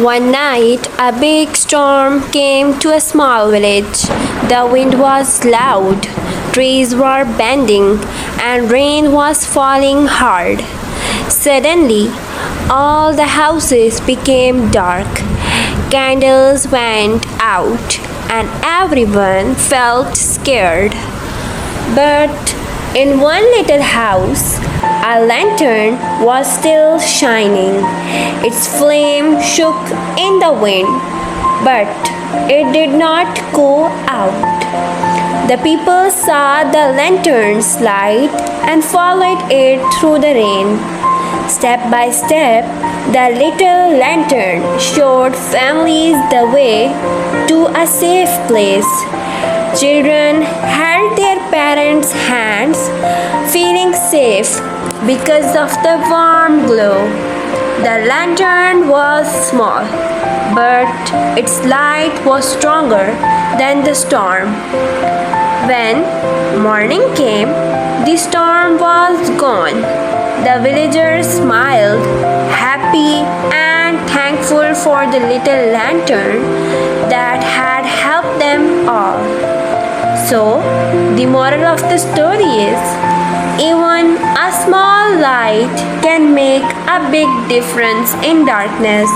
One night, a big storm came to a small village. The wind was loud, trees were bending, and rain was falling hard. Suddenly, all the houses became dark. Candles went out, and everyone felt scared. But in one little house, a lantern was still shining. Its flame shook in the wind, but it did not go out. The people saw the lantern's light and followed it through the rain. Step by step, the little lantern showed families the way to a safe place. Children held their parents' hands, feeling safe because of the warm glow. The lantern was small, but its light was stronger than the storm. When morning came, the storm was gone. The villagers smiled, happy and thankful for the little lantern that had helped them all. So, the moral of the story is even a small light can make a big difference in darkness.